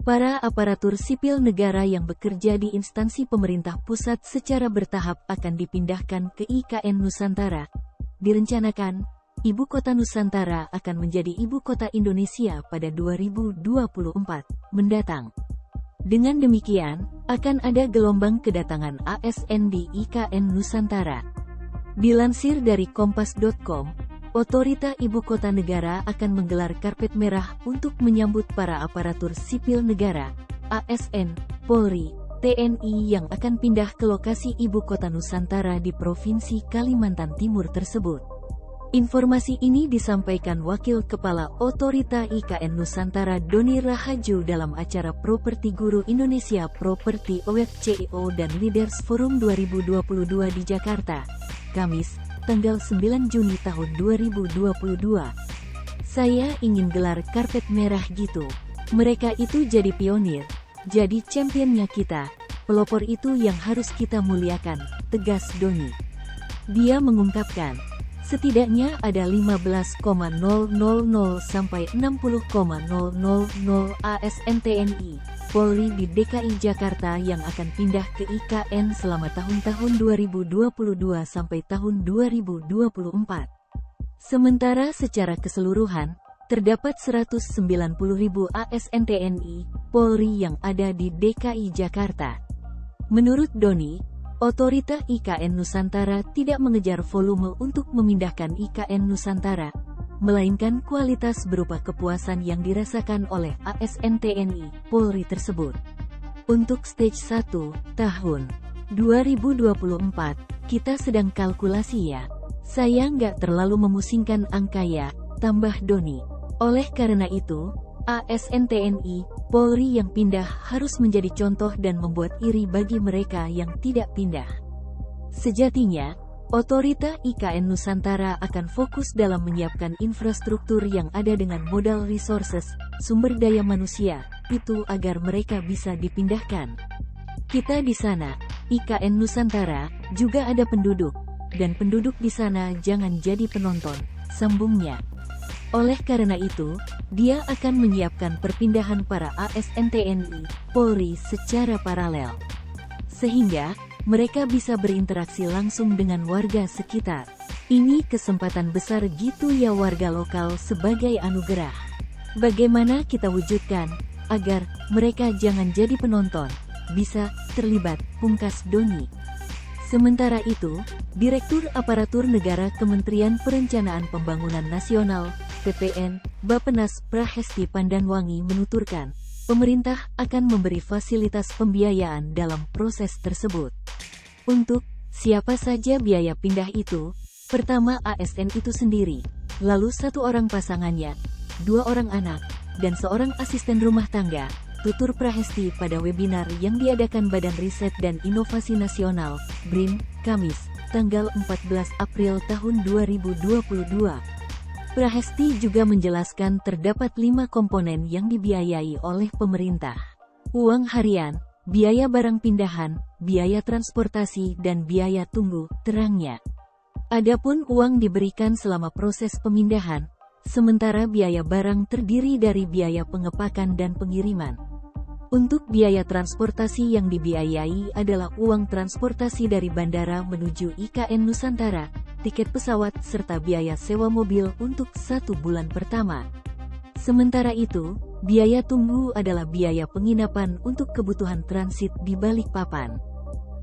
Para aparatur sipil negara yang bekerja di instansi pemerintah pusat secara bertahap akan dipindahkan ke IKN Nusantara. Direncanakan, Ibu Kota Nusantara akan menjadi Ibu Kota Indonesia pada 2024 mendatang. Dengan demikian, akan ada gelombang kedatangan ASN di IKN Nusantara. Dilansir dari Kompas.com, Otorita Ibu Kota Negara akan menggelar karpet merah untuk menyambut para aparatur sipil negara, ASN, Polri, TNI yang akan pindah ke lokasi Ibu Kota Nusantara di Provinsi Kalimantan Timur tersebut. Informasi ini disampaikan Wakil Kepala Otorita IKN Nusantara Doni Rahaju dalam acara Properti Guru Indonesia Property Award CEO dan Leaders Forum 2022 di Jakarta, Kamis, tanggal 9 Juni tahun 2022. Saya ingin gelar karpet merah gitu. Mereka itu jadi pionir, jadi championnya kita. Pelopor itu yang harus kita muliakan, tegas Doni. Dia mengungkapkan, setidaknya ada 15,000 sampai 60,000 ASN TNI, Polri di DKI Jakarta yang akan pindah ke IKN selama tahun-tahun 2022 sampai tahun 2024. Sementara secara keseluruhan, terdapat 190.000 ASN TNI, Polri yang ada di DKI Jakarta. Menurut Doni, Otorita IKN Nusantara tidak mengejar volume untuk memindahkan IKN Nusantara, melainkan kualitas berupa kepuasan yang dirasakan oleh ASN TNI, Polri tersebut. Untuk stage 1, tahun 2024, kita sedang kalkulasi ya. Saya nggak terlalu memusingkan angka ya, tambah Doni. Oleh karena itu, ASN TNI, Polri yang pindah harus menjadi contoh dan membuat iri bagi mereka yang tidak pindah. Sejatinya, Otorita IKN Nusantara akan fokus dalam menyiapkan infrastruktur yang ada dengan modal resources, sumber daya manusia, itu agar mereka bisa dipindahkan. Kita di sana, IKN Nusantara, juga ada penduduk, dan penduduk di sana jangan jadi penonton, sambungnya. Oleh karena itu, dia akan menyiapkan perpindahan para ASN TNI, Polri secara paralel. Sehingga, mereka bisa berinteraksi langsung dengan warga sekitar. Ini kesempatan besar gitu ya warga lokal sebagai anugerah. Bagaimana kita wujudkan, agar mereka jangan jadi penonton, bisa terlibat, pungkas Doni. Sementara itu, Direktur Aparatur Negara Kementerian Perencanaan Pembangunan Nasional, PPN, Bappenas Prahesti Pandanwangi menuturkan, pemerintah akan memberi fasilitas pembiayaan dalam proses tersebut. Untuk siapa saja biaya pindah itu, pertama ASN itu sendiri, lalu 1 orang pasangannya, 2 orang anak, dan 1 asisten rumah tangga, tutur Prahesti pada webinar yang diadakan Badan Riset dan Inovasi Nasional, BRIN, Kamis, tanggal 14 April tahun 2022. Prahesti juga menjelaskan terdapat 5 komponen yang dibiayai oleh pemerintah. Uang harian, biaya barang pindahan, biaya transportasi dan biaya tunggu, terangnya. Adapun uang diberikan selama proses pemindahan, sementara biaya barang terdiri dari biaya pengepakan dan pengiriman. Untuk biaya transportasi yang dibiayai adalah uang transportasi dari bandara menuju IKN Nusantara, tiket pesawat serta biaya sewa mobil untuk 1 bulan pertama. Sementara itu, biaya tunggu adalah biaya penginapan untuk kebutuhan transit di Balikpapan.